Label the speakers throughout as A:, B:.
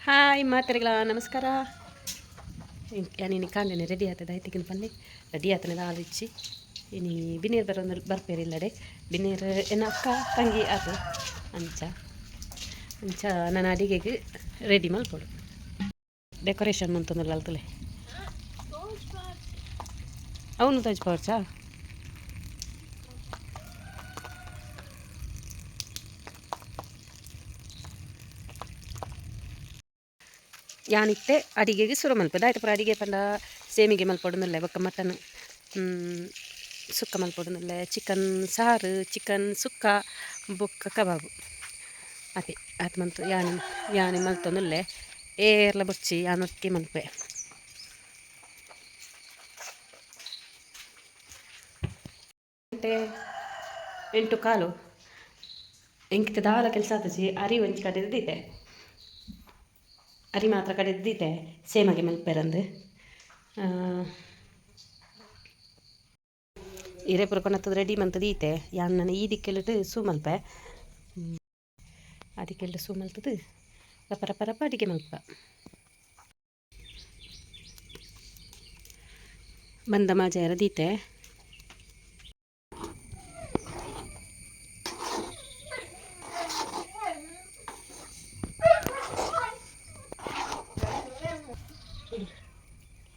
A: Hi ಮಾತರಿಗಳ ನಮಸ್ಕಾರ. ಯಾನಿ ಕಾಂದೇನೆ ready ಆಗ್ತದೆ ಆಯ್ತಿಗಿನ ಪಲ್ಲೆ ರೆಡಿ ಆಗ್ತಾನೆ ಹಾಲು ಇಚ್ಚಿ ಇನಿ ಬಿನೀರು ಬರೋ ಬರ್ಪೇರಿಲ್ಲಡೆ ಬಿನೀರು ಏನ ಅಕ್ಕ ತಂಗಿ ಅದು ಅಂಚ ಅಂಚ ನಾನು ಅಡಿಗೆಗೆ ರೆಡಿ ಮಾಡ್ಕೊಡು ಡೆಕೋರೇಷನ್ ಮಂತಂದ್ರೆ ಅಲ್ತಲೆ ಅವನು ತೋಚ್ಪೋರ್ಚಾ ಯಾನಿತ್ತೆ ಅಡಿಗೆಗೆ ಸುರು ಮಲ್ಪದ ಆಯ್ತು ಪುರ ಅಡಿಗೆ ಪಂಡ ಸೇಮಿಗೆ ಮಲ್ಪೊಡುನಲ್ಲೇ ಬೊಕ್ಕ ಮಟನ್ ಸುಕ್ಕ ಮಲ್ಪೊಡುನಲ್ಲೇ ಚಿಕನ್ ಸಾರು ಚಿಕನ್ ಸುಕ್ಕ ಬೊಕ್ಕ ಕಬಾಬು ಅದೇ ಅದು ಮಂತು ಯಾನಿ ಮಲ್ತೊಂದುಲ್ಲೆ ಏರ್ಲ ಬೊಚ್ಚಿ ಯಾನೊಟ್ಟಿ ಮಲ್ಪೆ ಗಂಟೆ 8:15 ಎಂಕಿತ ದಾಲ ಕೆಲಸ ಆತಚಿ ಅರಿ ಒಂಚಿ ಕಡೆ ಇದ್ದಿದ್ದೆ ಅರಿ ಮಾತ್ರ ಕಡೆ ಇದ್ದಿದ್ದೆ ಸೇಮಗೆ ಮಲ್ಪೆರಂದು ಹಿರೇ ಪುರಕೊಂಡತ್ತದ ರೆಡಿ ಮಂತದೀತೆ ಯಾನ್ ನಾನು ಈದಿಕ್ಕೆಲ್ಲಿಟ್ಟು ಸೂ ಮಲ್ಪೆ ಅದಕ್ಕೆಲ್ಲ ಸೂ ಮಲ್ತದು ರಪ ಅಡಿಗೆ ಮಲ್ಪ ಬಂದ ಮಾಜಾರ ದೀತೆ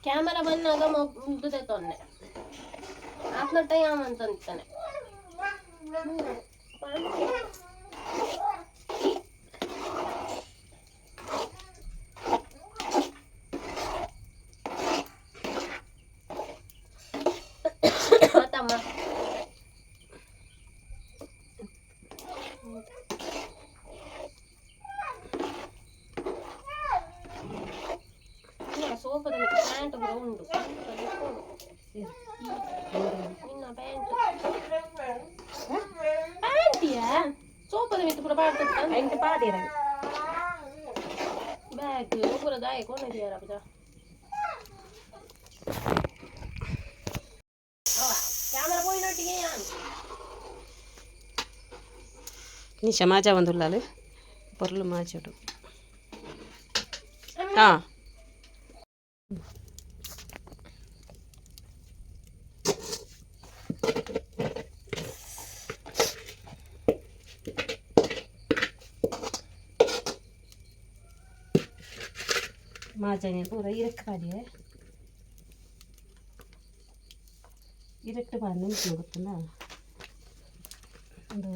B: ಕ್ಯಾಮರಾ ಬಂದಾಗ ಮುಗ್ದೆ ತೊನ್ನೆ ಆತ್ನಟ್ಟ ಯಾಮಂತಾನೆ ತಮ್ಮ ಸೋಫದ ಪ್ಯಾಂಟ್ ಕೂಡ ಉಂಟು ನಿನ್ನ ಪ್ಯಾಂಟಿಯಾ ಸೋಫದ ಮಿತ್ತು ಕೂಡ ಪಾಡ್ತದ
A: ಪಾಡಿರ
B: ಬ್ಯಾಗ್ ಪೂರ ದಾಯ ಕೊಂಡಿದ್ಯಾರ ಕ್ಯಾಮರಾ ಪೋಯಿನೊಟ್ಟಿಗೆ
A: ನಿಶಾ ಮಾಜಾ ಒಂದುಲ್ಲಾಲು ಪೊರ್ಲು ಮಾಜೋಡು ಹಾಂ ಮಾಜನೆ ಪೂರ ಇರಕ್ಕೆ ಪಾಡಿಯೇ ಇರಟ್ಟು ಪಾಡಿ ನಿಂತು ಗೊತ್ತಲ್ಲ ಒಂದು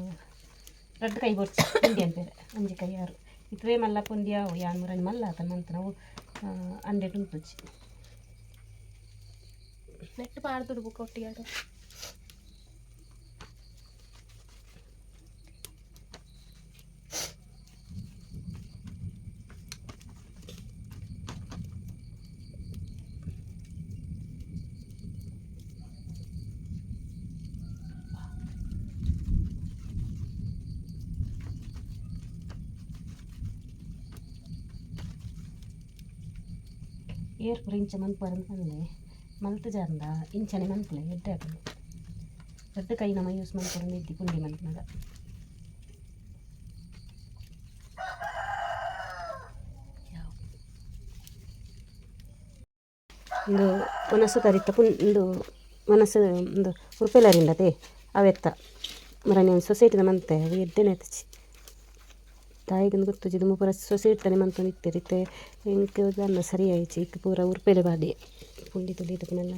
A: ದೊಡ್ಡ ಕೈ ಬೊಡ್ಚಿ ಪುಂಡಿ ಅಂತಾರೆ ಅಂಜಿ ಕೈ ಯಾರು ಇತವೇ ಮಲ್ಲ ಪುಂಡಿ ಅವು ಯಾನ್ ಮೂರని ಮಲ್ಲ ಆತ ಮಂತ ನಾವು ಅಂಡೆ ಉಂಟುಚ್ಚಿ
B: ನೆಟ್ಟು ಪಾಡ್ದುಡು ಬುಕ್ ಒಟ್ಟಿಗೆ ಅದು
A: ಏರ್ ಪುರ ಇಂಚ ಮನ್ಪರಂತಂದ್ರೆ ಮಲ್ತು ಜಾರ್ದ ಇಂಚನೆ ಮನ್ಪಲೆ ಎಡ್ಡೆ ಹಾಕಲು ದೊಡ್ಡ ಕೈ ನಮ್ಮ ಯೂಸ್ ಮನ್ಪರ ನಿದ್ದಿ ಪುಂಡಿ ಮನ್ಪನಾಗ ಒಂದು ಮನಸ್ಸು ತರಿತ ಒಂದು ಮನಸ್ಸು ಒಂದು ಉರುಪೆಲಾರಿಂಡತೆ ಅವೆತ್ತ ಮರ ನೀನು ಸೊಸೈಟಿದ ಮಂತೆ ಅವು ಎಡ್ಡೆನೆ ತಚ್ಚಿ ತಾಯಿಗೊಂದು ಗೊತ್ತುಜಿದು ಪೂರ ಸೊಸೈಟಿ ಮಂತ ನಿತ್ತಿರಿತೆ ಇಂಕ ಅನ್ನ ಸರಿ ಆಯ್ತು ಇಕ್ಕ ಪೂರ ಉರುಪೆಲೆ ಬಾಡಿ ಪುಂಡಿ ತುಳಿ ತಪ್ಪನೆಲ್ಲ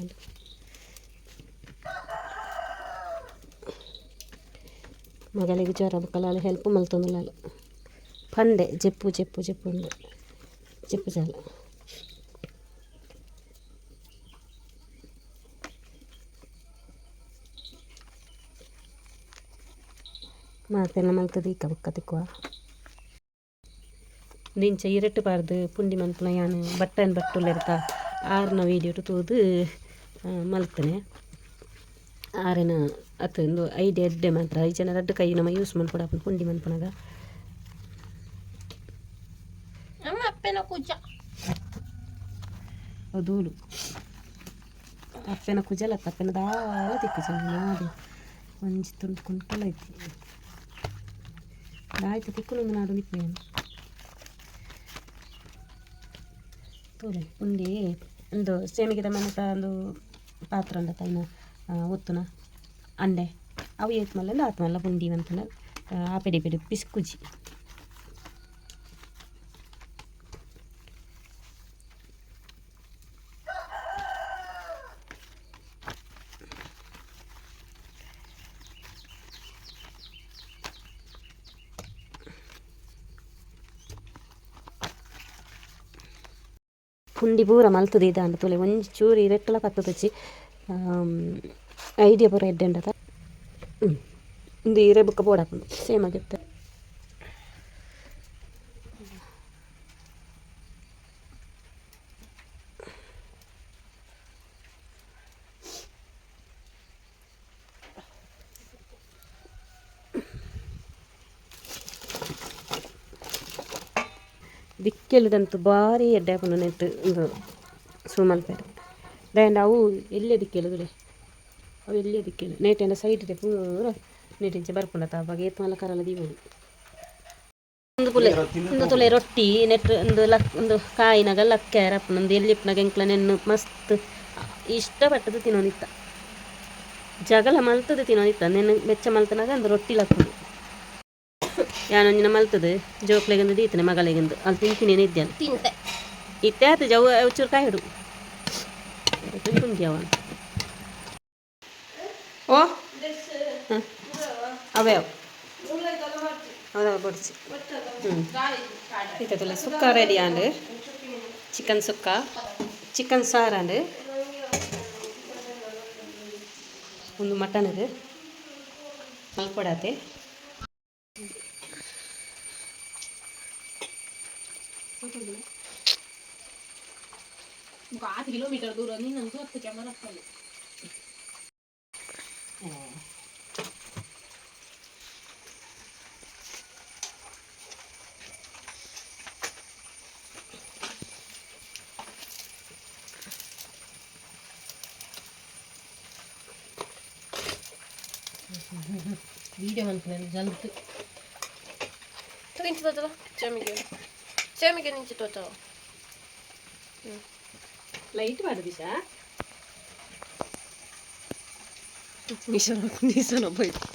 A: ಮಗಳಿಗೆ ಜ್ವರ ಬುಕ್ಕಲ್ಲ ಹೆಲ್ಪ್ ಮಲ್ತೊಂದಿಲ್ಲ ಪಂಡೆ ಜೆಪ್ಪು ಉಂಡು ಜೆಪ್ಪು ಜಾಲ ಮಾತೆಲ್ಲ ಮಲ್ತದ ಈಕ ಬುಕ್ಕ ತಿಕ್ಕುವ ದಿಂಚ ಇರಟ್ಟು ಪಾರ್ದು ಪುಂಡಿ ಮಲ್ಪನ ಯಾನು ಬಟ್ಟುಲ್ಲ ಇರ್ತಾ ಆರ್ನ ವೀಡಿಯೋ ತೂದು ಮಲ್ತನೆ ಆರೆನ ಅತ್ತೊಂದು ಐಡಿಯಾ ಎಡ್ಡೆ ಮಾತ್ರ 5 ಜನ ದೊಡ್ಡ ಕೈ ನಮ್ಮ ಯೂಸ್ ಮಾಡ್ಕೊಡ ಪುಂಡಿ ಮಲ್ಪನಾಗ
B: ಅಪ್ಪನ ಕುಜ
A: ಅದೂಲು ಅಪ್ಪನ ಕುಜಲ ಅಪ್ಪನ ದಾಳ ತಿಕ್ಕು ಚೆನ್ನಾಗಿ ಒಂಜಿ ತುಂಡ್ಕೊಂಡಲ್ಲ ಐತಿ ಆಯ್ತು ತಿಕ್ಕಲು ನಾಡು ನಿಪ್ಪೇನು ಪುಂಡಿ ಒಂದು ಸೇಮಿಗೆ ಮನೆತ ಒಂದು ಪಾತ್ರ ಉಂಡ ತೈನ ಒತ್ತುನ ಅಂಡೆ ಅವು ಏತ್ ಮಲ್ಲ ಆತ್ ಮಲ್ಲ ಪುಂಡಿ ಅಂತನ ಆ ಪೆಡಿ ಪೆಡಿ ಪಿಸ್ಕುಜಿ ಪುಂಡಿ ಪೂರ ಮಲ್ತದೆ ಇದಾಂಡ ತೊಲೆ ಒಂಜಿ ಚೂರಿ ರೆಟ್ಟಲ ಕತ್ತದಚ್ಚಿ ಐಡಿಯಾ ಪೂರ ಎಡ್ಡೆಂಡದ ಒಂದು ಈರೆ ಬುಕ್ಕ ಪೋಡಾಪುಂಡು ಸೇಮ್ ಆಗಿತ್ತೆ. ದಿಕ್ಕೆಲ್ಲದಂತೂ ಭಾರಿ ಎಡ್ಡೆ ಹಾಕೊಂಡು ನೆಟ್ಟು ಒಂದು ಸುಮಲ್ಪೇರು ದಾಂಡ ಅವು ಎಲ್ಲೇ ದಿಕ್ಕೆಲ್ಲುಗಳೇ ಅವು ಎಲ್ಲೇ ದಿಕ್ಕೆಲ್ಲ ನೇಟೆಂಡ ಸೈಡ್ ಇದೆ ಪೂರ ನೇಟಿಂಚೆ ಬರ್ಕೊಂಡತ್ತ ಅವಾಗ ಏತ್ ಮಲ್ಲ ಕರಲ್ಲ ದೀವಳಿ ಒಂದು ತುಲೆ ರೊಟ್ಟಿ ನೆಟ್ ಒಂದು ಕಾಯಿನಾಗ ಲಕ್ಕ ರಪ್ಪನ ಒಂದು ಎಲ್ಲಿಪ್ಪನಾಗ ಎಂಕ್ಲ ನೆನ್ನು ಮಸ್ತ್ ಇಷ್ಟಪಟ್ಟದು ತಿನ್ನೋನಿತ್ತ ಜಗಳ ಮಲ್ತದೆ ತಿನ್ನೋನಿತ್ತ ನೆನ್ನು ಬೆಚ್ಚ ಮಲ್ತನಾಗ ಒಂದು ರೊಟ್ಟಿ ಲಕ್ಕುದು ಯಾನೊಂಜಿನ ಮಲ್ತದೆ ಜೋಕ್ಲೆಗೊಂದು ದೀತನೆ ಮಗಳಿಗೊಂದು ಅಲ್ಲಿ ತಿಂತೀನಿ ಇದ್ದೇನೆ
B: ತಿಂತೆ
A: ಇತ್ತೆ ಆಯ್ತು ಜವ ಚೂರು ಕಾಯಿ ಹಿಡು ತುಂಗ್ಯಾವ ಓ ಹಾಂ ಅವ್ಯಾವ ಹೌದವ ಬಡಿಸಿ ಇತ್ತಲ್ಲ ಸುಕ್ಕ ರೆಡಿ ಆಂಡು ಚಿಕನ್ ಸುಕ್ಕ ಚಿಕನ್ ಸಾರಾಂಡು ಒಂದು ಮಟನ್ ಇದು ಮಲ್ಕೊಡಾತೆ
B: 5 ಕಿಲೋಮೀಟರ್ ದೂರ ನೀನಂತೂ 10 ಕ್ಯಾಮರಾ ಹಾಕಲ್ಲ ವಿಡಿಯೋ ಮಾಡ್ತೀನಿ ಜಲ್ದಿ ತಗೊಂಡು ತೋತಲ್ಲ ಚೆಮಿಗೆ ನಿಂಚು ತೋತವ
A: ಲೈಟ್ ಮಾಡು ದಿಶಾ ನಿಶಾನ ಹೋಯ್ತು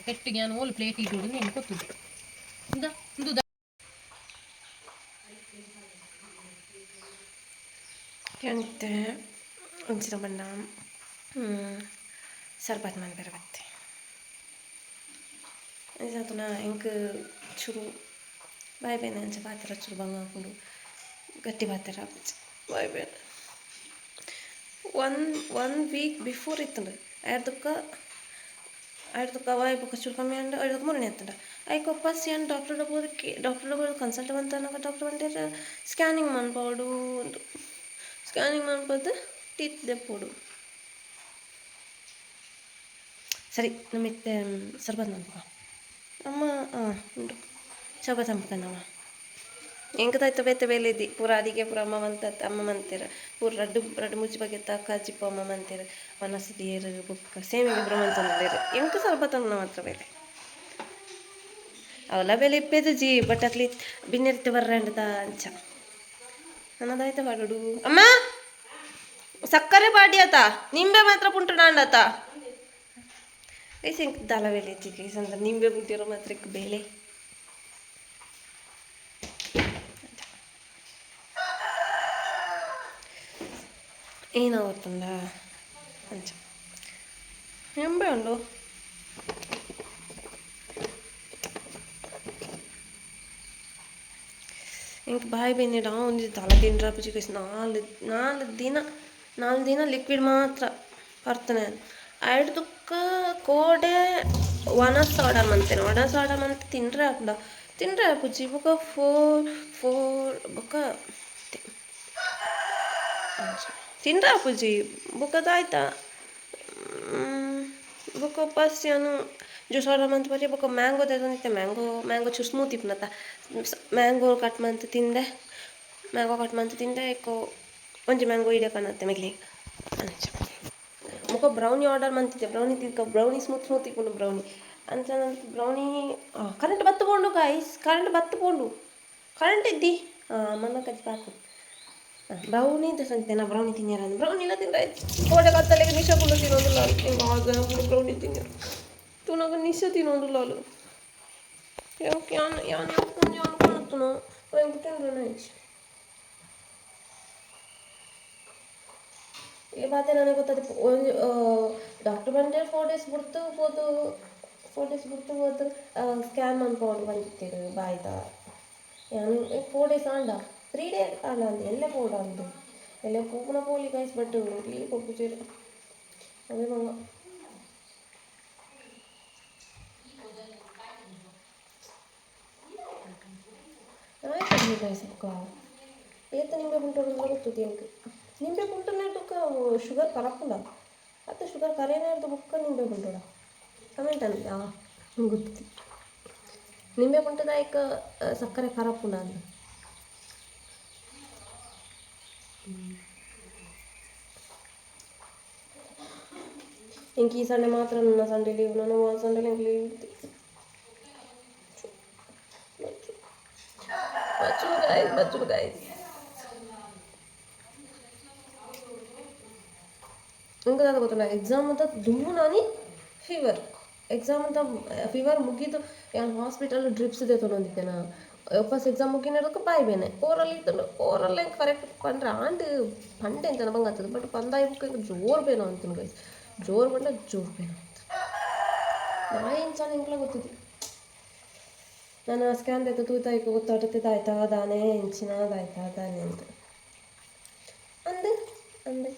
B: ಪೆಟ್ಟಿಗೆ ನಾನು ಓಲ್ ಪ್ಲೇಟ್ ಇಟ್ಟು ನೀನು ಕೊತ್ತುದು ಎಂತೆ ಒಂಚಿನ ಬಣ್ಣ ಸರ್ಬತ್ ಮಾಡಿ ಬರಬತ್ತೆ ಇದನ್ನ ಹೆಂಗೆ ಚೂರು ಬಾಯ್ ಬೇನೆ ಅಂಚೆ ಪಾತ್ರ ಚೂರು ಬಂಗ ಹಾಕೊಂಡು ಗಟ್ಟಿ ಪಾತ್ರ ಬಾಯ್ ಬೇನೆ ಒನ್ ವೀಕ್ ಬಿಫೋರ್ ಇತ್ತಂಡ ಐದಕ್ಕ ವಾಯ್ ಬುಕ್ಕ ಚೂರು ಕಮ್ಮಿ ಅಂಡ ಐದಕ್ಕೆ ಮೂರನೇ ಎತ್ತಂಡ ಐಕ ಫಸ್ಟ್ ಏನು ಡಾಕ್ಟರ್ ಬೋದು ಕನ್ಸಲ್ಟ್ ಬಂತನಾಗ ಡಾಕ್ಟರ್ ಬಂದಿರ ಸ್ಕ್ಯಾನಿಂಗ್ ಮಾಡ್ಬೋದು ಸ್ಕ್ಯಾನಿಂಗ್ ಮಾಡ್ಬೋದು ಟೀತ್ ದೆಪ್ಪೋಡು ಸರಿ ನಮಗೆ ಸರ್ಬತ್ ನಂಬಕ ಅಮ್ಮ ಉಂಟು ಶರ್ಬತ್ ನಂಬಕನಮ್ಮ ಎಂಕದಾಯ್ತು ಬೇತೆ ಬೇಲಿದ್ದಿ ಪೂರ ಅಡಿಗೆ ಪೂರ ಅಮ್ಮ ಅಮ್ಮ ಮಂತೀರ ಪೂರ ರಡ್ಡು ಮುಚ್ಚಿ ಬಗ್ಗೆ ಕಾಜಿಪ್ಪು ಅಮ್ಮ ಮಂತೀರ ಮನಸ್ಸು ಬುಕ್ಕ ಸೇಮಿಗೆ ಪೂರ ಮಂತಂದಿರು ಎಂಕ ಸರ್ಬತ್ ಅನ್ನ ಮಾತ್ರ ಬೇಲೆ ಅವಲ್ಲ ಬೇಲೆ ಇಪ್ಪೇದು ಜಿ ಬಟ್ ಅಕ್ಲಿ ಬಿನ್ನೆರ್ತಿ ಬರ್ರಂಡದ ಅಂಚ ನನ್ನದಾಯ್ತ ಬಾಡು ಅಮ್ಮ ಸಕ್ಕರೆ ಪಾಡಿ ಆತ ನಿಂಬೆ ಮಾತ್ರ ಪುಂಟು ನಾಂಡತ ಐಸ್ ಎಂಕ್ ದಾಲ ಬೇಲೆ ಚಿಕ್ಕ ಸಂದ್ರ ನಿಂಬೆ ಪುಂಟಿರೋ ಮಾತ್ರ ಬೇಲೆ ಏನಾಗುತ್ತಂದ ಅಂಚ ಎಂಬೆ ಉಂಡು ఇంక బాయ్ బెన్నడా ఉంది తల తిండ్రాపు చికేసి ನಾಲ್ಕು ದಿನ ಲಿಕ್ವಿಡ್ ಮಾತ್ರ ಬರ್ತನೆ ಐಡ್ದಕ್ಕ ಕೋಡೆ ಒಣ ಸೋಡಾ ಮಂತೆ ತಿಂಡ್ರೆ ಪುಜಿ ಬೊಕ ಫೋರ್ ಬೊಕ ತಿಂಡ್ರೆ ಪುಜಿ ಬೊಕದಾಯ್ತಾ ಬೊಕ ಬಸ್ ಏನು ಜ್ಯೂಸ್ ಆರ್ಡರ್ ಮಂತ್ ಬರೀ ಬೊಕ ಮ್ಯಾಂಗೋ ತಂದಿತ್ತೆ ಮ್ಯಾಂಗೋ ಚೂರು ಸ್ಮೂತ್ ಇಪ್ಪನತ್ತ ಮ್ಯಾಂಗೋ ಕಟ್ ಮಂತ್ ತಿಂದೆ ಏಕೋ ಒಂಜಿ ಮ್ಯಾಂಗೋ ಇಡಕನ್ನತ್ತೆ ಮೆಗ್ಲಿ ಮುಖ ಬ್ರೌನಿ ಆರ್ಡರ್ ಮಾಡ್ತಿದ್ದೆ ಬ್ರೌನಿ ತಿನ್ಕ ಬ್ರೌನಿ ಸ್ಮೂತ್ ಇಕ್ಕೊಂಡು ಬ್ರೌನಿ ಅಂತ ಬ್ರೌನಿ ಕರೆಂಟ್ ಬತ್ತುಕೊಂಡು ಗಾಯ್ಸ್ ಕರೆಂಟ್ ಇದ್ದಿ ಮನ್ನ ಕಜ್ಜಿ ಪಾಕು ಬ್ರೌನಿ ಸಂತೇನ ಬ್ರೌನಿ ತಿನ್ಯಾರ ಬ್ರೌನಿ ಇಲ್ಲ ತಿಂದ್ರೆ ಕೋಡೆ ಕತ್ತಲೆಗೆ ನಿಶಾ ಕೂಡ ತಿನ್ನೋದಿಲ್ಲ ಆಗ ಬ್ರೌನಿ ತಿನ್ಯಾರ ತುನಾಗ ನಿಶಾ ತಿನ್ನೋದಿಲ್ಲ ಅಲ್ಲ ಯಾನ್ ಕೊನತ್ತುನು ತಿಂದ್ರೆ ಈ ಬಾತೆ ನನಗೆ ಗೊತ್ತಾದ ಒಂದು ಡಾಕ್ಟರ್ ಬಂದರೆ 4 days ಬಿಡ್ತು ಹೋದು ಸ್ಕ್ಯಾನ್ ಮಾಡ್ಕೊಂಡು ಬಂದಿತ್ತೇವೆ ಬಾಯ್ದ ನಾನು 4 days ಆಂಡ 3 days ಆಂಡ ಅಂದೆ ಎಲ್ಲೇ ಪೋಡ ಅಂದು ಎಲ್ಲೇ ಪೂಪುನ ಪೋಲಿ ಕಾಯಿಸ್ಬಿಟ್ಟು ಇಲ್ಲಿ ಕೊಟ್ಟು ಅದೇ ಮಂಗ ಆಯ್ತು ಕಾಯಿಸಕ್ಕ ಏತ ನಿಂಬೆ ಗುಂಟೋಡು ಗೊತ್ತದೆ எனக்கு ನಿಂಬೆ ಗುಂಟು ಶುಗರ್ ಕರಪುಂಡ ಅದು ಶುಗರ್ ಕರೇನಾರ್ದು ಬುಕ್ಕ ನಿಂಬೆ ಗುಂಟೋಡ ಕಮೆಂಟ್ ಅಂದ ಗೊತ್ತಿ ನಿಂಬೆ ಗುಂಟದಾಯಕ ಸಕ್ಕರೆ ಕರಪುಂಡ ಅಂದ ಇಂಕ ಈ ಸಂಡೆ ಮಾತ್ರ ನನ್ನ ಸಂಡೆ ಲೀವ್ ನಾನು ಸಂಡೆ ಲೀವ್ ಇತ್ತು ಬಚ್ಚು ಗಾಯ್ಸ್ ನಂಗೆ ಅದು ಗೊತ್ತಿಲ್ಲ ಎಕ್ಸಾಮ್ ಅಂತ ದುಮ್ಮು ನಾನಿ ಎಕ್ಸಾಮ್ ಅಂತ ಫೀವರ್ ಮುಗಿದು ಏನು ಹಾಸ್ಪಿಟಲ್ ಡ್ರಿಪ್ಸ್ ಇದೆ ತೊಗೊಂಡಿದ್ದೆ ನಾ ವಾಪಸ್ ಎಕ್ಸಾಮ್ ಮುಗಿನೋದಕ್ಕೆ ಬಾಯ್ ಬೇನೆ ಓರಲ್ಲಿ ಕರೆಕ್ಟ್ ಪಂಡ್ರೆ ಪಂಡೆ ಅಂತ ಬಂಗೆ ಆಗ್ತದೆ ಬಟ್ ಪಂದಾಯ ಬುಕ್ ಜೋರು ಬೇನೋ ಅಂತೀನಿ ಗೈಸ್ ಜೋರು ಬೇನೋ ಅಂತ ನಾ ಏನು ಸಣ್ಣ ಇಂಕ್ಲ ಗೊತ್ತಿದ್ದೆ ನಾನು ಸ್ಕ್ಯಾನ್ ಆಯ್ತು ತೂತಾಯ್ತು ಗೊತ್ತಾಡ್ತಿದ್ದಾಯ್ತಾ ದಾನೆ ಹೆಂಚಿನದಾಯ್ತಾ ದಾನೆ ಅಂತ ಅಂದೆ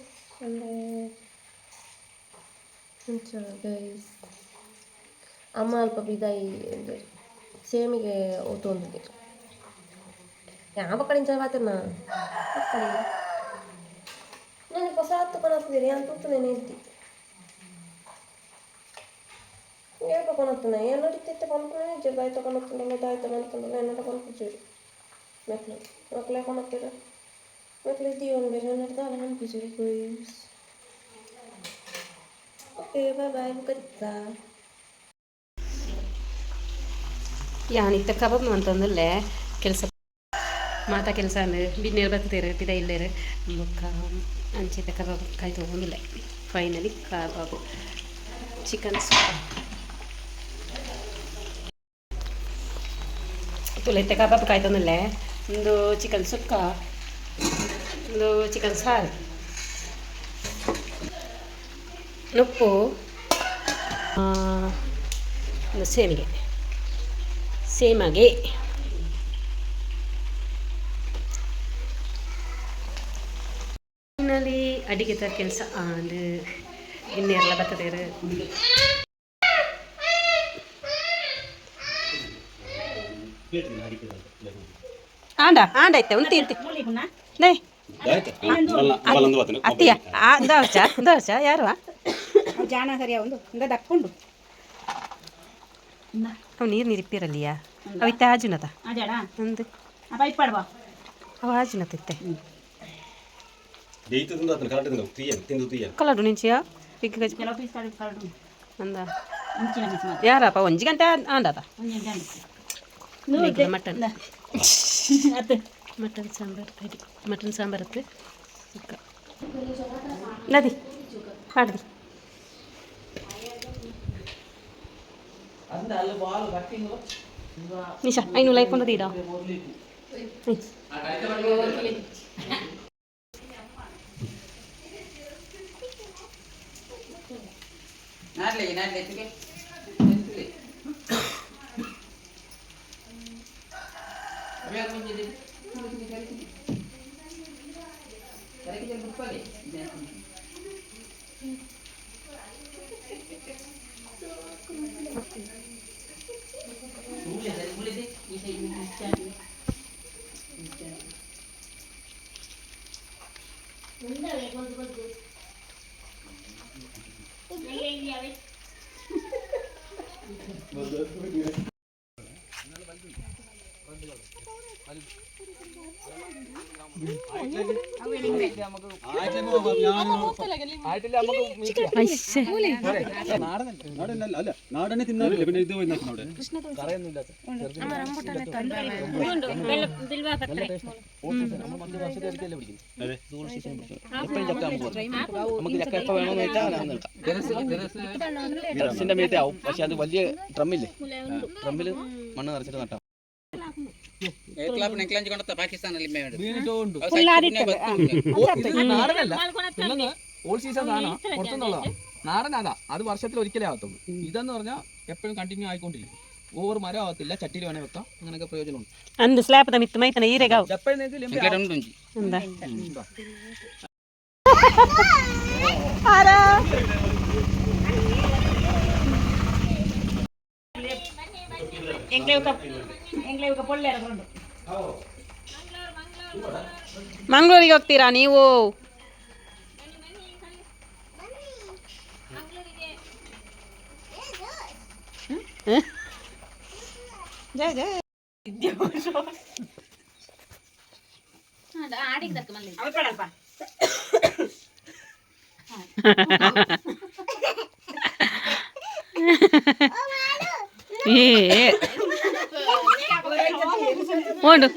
B: ಗೈಸ್ ಅಮ್ಮ ಅಲ್ಪ ಬಿದಾಯಿ ಸೇಮಿಗೆ ಓದ್ತೊಂದಿದ್ದೆ ಯಾವ ಕಡೆ ಬಾತೇನ ನನಗೆ ಹೊಸ ಹತ್ತು ಕೊನಾಗ್ತಿದ್ದೀರಿ ಏನು ತೂತು ನೆನೆ ಇದ್ದಿ ಹೇಳ್ಕೊ ಕೊನಾಗ್ತಾನೆ ಏನು ನಡೀತಿತ್ತೆ ಕೊನ್ಕೊಂಡೆ ಜಗಾಯ್ತ ಕೊನಾಗ್ತಾನಲ್ಲ ದಾಯ್ತ ಬಂದ್ಕೊಂಡಲ್ಲ ಏನಾರ ಕೊನ್ಕೊತೀರಿ ಮಕ್ಳೇ ಕೊನಾಗ್ತೀರ ಮಕ್ಳು ಇದ್ದೀವಿ ಒಂದು ಬೇರೆ ನಡೆದ ಅಲ್ಲ ಅನ್ಪಿಸಿರಿ ಗೈಸ್ ಓಕೆ ಬಾಯ್ ಮುಖ
A: ಯಾನಿತ್ತ ಕಬಾಬ್ ಅಂತಂದಲ್ಲೇ ಕೆಲಸ ಮಾತಾ ಕೆಲಸ ಅಂದ್ರೆ ಬಿನ್ನೇರು ಬರ್ತೀರಿ ಪಿದ ಇಲ್ಲೇರು ಬೊಕ್ಕ ಅಂಚಿತ ಕಬಾಬ್ ಕಾಯಿ ತೊಗೊಂಡಿಲ್ಲ ಫೈನಲಿ ಕಬಾಬು ಚಿಕನ್ ತುಲೈತೆ ಕಬಾಬ್ ಕಾಯಿ ತೊಂದಿಲ್ಲ ಒಂದು ಚಿಕನ್ ಸುಕ್ಕ ಒಂದು ಚಿಕನ್ ಸಾರು ಉಪ್ಪು ಒಂದು ಸೇಮಾಗೆ ಫೈನಲಿ ಅಡಿಗೆ ತರ ಕೆಲಸ ಅದು ಇನ್ನೆಲ್ಲ ಬರ್ತದೆ ಆಂಡಾಯ್ತ ಒಂದು ತೀರ್ತಿ ನೇ ಅತ್ತಿಯ ದೋರ್ಚ ಯಾರು
C: ಜಾಣ ಸರಿಯ ಒಂದು ದಕ್ಕೊಂಡು
A: ಅವು ನೀರಿಪ್ಪಿರಲ್ಲಿಯಾ ಅವಿತ್ತ ಆಜುನತ ಒಂದು ಅವ ಆಜುನತಿತ್ತೆ ಕಲಡು ನಿಂಚಿಯ ಅಂದ ಯಾರಪ್ಪ ಒಂಜಿ ಗಂಟೆ ಆಂಡದ mutton sambar ready mutton sambar ಹತ್ತು ನದಿ ಹಾಡ್ದಿ ನಿಶಾ ಐನು ಲೈಕ್ ಕೊಂಡದ ಇಡ
D: നാടനെ തിന്നാറില്ല പിന്നെ ഇത് ടെറസിന്റെ മേത്തെ ആവും. പക്ഷെ അത് വലിയ ഡ്രമ്മില്ലേ, ഡ്രമ്മില് മണ്ണ് നിറച്ചിട്ട് നട്ടാ നാടനല്ല, ഓൾ സീസൺ സാധനം പുറത്തുനിന്നുള്ളതാണ്. നാടൻ അതാ, അത് വർഷത്തിൽ ഒരിക്കലേ ആകത്തുള്ളൂ. ഇതെന്ന് പറഞ്ഞാൽ എപ്പോഴും കണ്ടിന്യൂ ആയിക്കൊണ്ടിരിക്കും. ഓവർ മരം ആകത്തില്ല, ചട്ടിയിൽ വേണേ വെക്കാം. അങ്ങനെയൊക്കെ പ്രയോജനമുണ്ട്.
A: ಅಂದು ಸ್ಲ್ಯಾಪ್ ಮಿತ್ತ ಮೈತನ ಈರೆಗಾವ್ ಮಂಗಳೂರಿಗೆ ಹೋಗ್ತೀರಾ ನೀವು? ಜಯ ಜಯ ಓಡು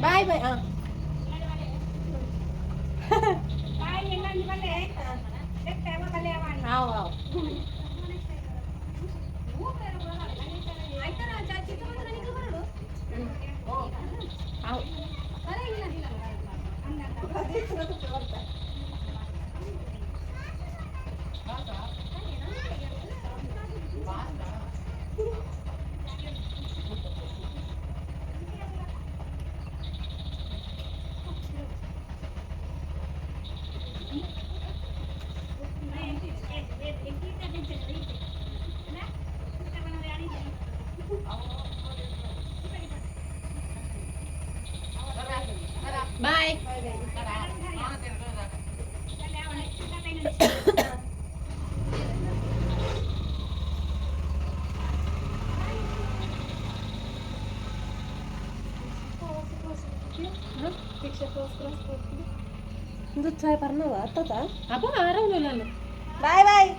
B: ಬಾಯ್ ಬಾಯ್. ಬಾಯ್. ഇത് ചായ പറഞ്ഞോ അത്തതാ അപ്പൊ ആരാവുന്നല്ലോ. Bye bye.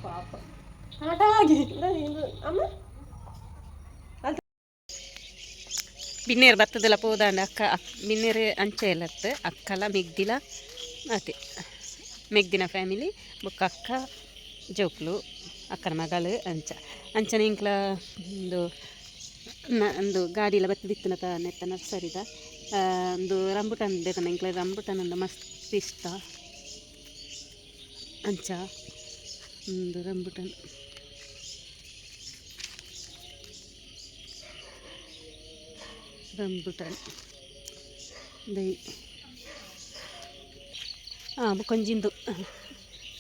B: പാപ്പ ആടാകി അമ്മ
A: ಬಿನ್ನೇರು ಬತ್ತದಲ್ಲ ಪೋದಾಂಡ ಅಕ್ಕ ಬಿನ್ನೇರು ಅಂಚೆ ಎಲ್ಲತ್ತು ಅಕ್ಕಲ ಮೆಗ್ದಿಲ ಅದೇ ಮೆಗ್ದಿನ ಫ್ಯಾಮಿಲಿ ಬೊಕ್ಕ ಅಕ್ಕ ಜೋಕ್ಲು ಅಕ್ಕನ ಮಗಳು ಅಂಚನ ಇಂಕ್ಲ ಒಂದು ಗಾಡಿಲ ಬತ್ತದಿತ್ತನ ನೆತ್ತ ನರ್ಸರಿದ ಒಂದು ರಂಬುಟಾನ್ ದೇತನ ಇಂಕ್ಲ ರಂಬುಟಾನ್ ಅಂದ ಮಸ್ತ್ ಇಷ್ಟ ಅಂಚ ಒಂದು ರಂಬುಟಾನ್ ರಂಬುಟಾನ್ ದೈ ಬುಕೊಂಜಿಂದು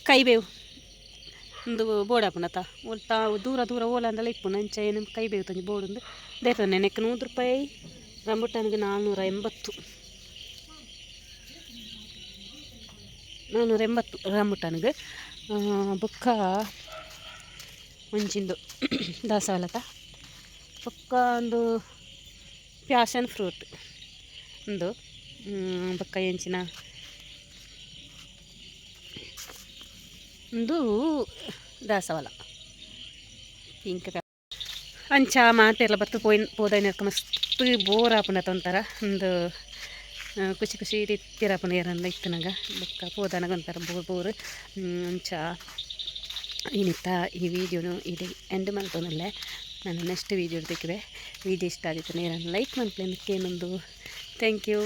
A: ಕೈಬೇವು ಒಂದು ಬೋರ್ಡ್ ಹಾಪುನತ ಒಲ್ತಾ ದೂರ ದೂರ ಓಲಂದೆಲ್ಲ ಇಪ್ಪು ನಂಚ ಏನು ಕೈಬೇವು ತಂದು ಬೋರ್ಡ್ ಒಂದು ದೇತ ನೆನಕ್ಕೆ 100 ರೂಪಾಯಿ ರಂಬುಟಾನ್ಗೆ 480 ರಂಬುಟಾನ್ಗೆ ಬೊಕ್ಕ ಒಂಜಿಂದು ದಾಸವಾಳತ ಬೊಕ್ಕ ಒಂದು ಪ್ಯಾಷನ್ ಫ್ರೂಟ್ ಒಂದು ಬೊಕ್ಕ ಎಂಚಿನ ಒಂದು ದಾಸವಾಳ ಪಿಂಕ್ ಅಂಚ ಮಾತೆಲ್ಲ ಬತ್ತು ಪೋದೈನರ್ಕ ಮಸ್ತ್ ಬೋರ್ ಆಪುಂಡತ ಒಂಥರ ಒಂದು ಖುಷಿ ಖುಷಿ ರೀತಿರಾಪುಂಡು ಏರನ್ನ ಇತ್ತನಾಗ ಬೊಕ್ಕ ಪೋದನಾಗ ಒಂಥರ ಬೋರ್ ಅಂಚ ಇನ್ನಿತ್ತ ಈ ವಿಡಿಯೋನು ಇಲ್ಲಿ ಎಂಡ್ ಮಾಡ್ಕೊಂಡಲ್ಲೇ ನಾನು ನೆಕ್ಸ್ಟ್ ವೀಡಿಯೋ ತೆಗೆದೆ. ವಿಡಿಯೋ ಇಷ್ಟ ಆಗಿತ್ತು ನೇರನ್ನು ಲೈಕ್ ಮಾಡ್ಲಿಕ್ಕೆ ಏನೊಂದು ಥ್ಯಾಂಕ್ ಯು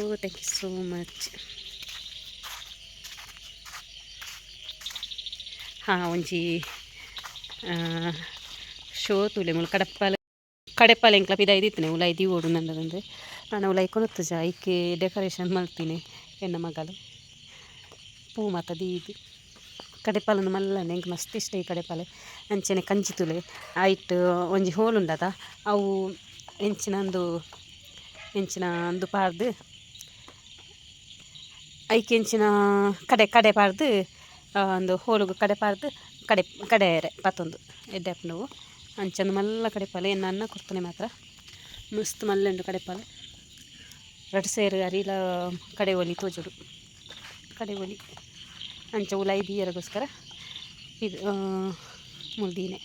A: ಸೋ ಮಚ್. ಒಂಜಿ ಶೋ ತುಲೆ ಮುಳು ಕಡೆಪಾಲ ಎಂಕ್ಲ ಪಿದ ಇದ್ದಿತ್ತನೆ ಉಲ ಇದಿ ಓಡು ನಂದದಂದ್ರೆ ನಾನು ಉಲ ಇಕ್ಕೊನುತ್ತ ಐಕೆ ಡೆಕೋರೇಷನ್ ಮಾಡ್ತೀನಿ ಹೆಣ್ಣ ಮಗಳು ಪೂ ಮಾತ ದೀದು ಕಡೆಪಾಲನ್ನು ಮಲ್ಲನೆ ಎಂಕ್ ಮಸ್ತ್ ಇಷ್ಟ ಈ ಕಡೆಪಾಲೆ ಅಂಚನೆ ಕಂಚಿ ತುಲೆ ಆಯ್ತು ಒಂಜಿ ಹೋಲ್ ಉಂಡದ ಅವು ಎಂಚಿನ ಅಂದು ಪಾರ್ದು ಐಕೆ ಎಂಚಿನ ಕಡೆ ಪಾರ್ದು ಒಂದು ಹೋಳುಗು ಕಡೆ ಪಾರ್ದು ಕಡೆಯರೆ ಪತ್ತೊಂದು ಎಡ್ಡೆ ನಾವು ಅಂಚಂದು ಮಲ್ಲ ಕಡೆಪಾಲೆ ಎನ್ನ ಕೊಡ್ತಾನೆ ಮಾತ್ರ ಮಸ್ತ್ ಮಲ್ಲೆಂಡು ಕಡೆಪಾಲೆ ರಡ್ ಸೇರು ಅರಿಲ ಕಡೆ ಒಲಿ ತೋಜುಡು ಕಡೆ ಒಲಿ ಅಂಚ ಉಲಾಯಿ ಬೀಯರಗೋಸ್ಕರ ಇದು ಮುಲ್ದೀನೆ.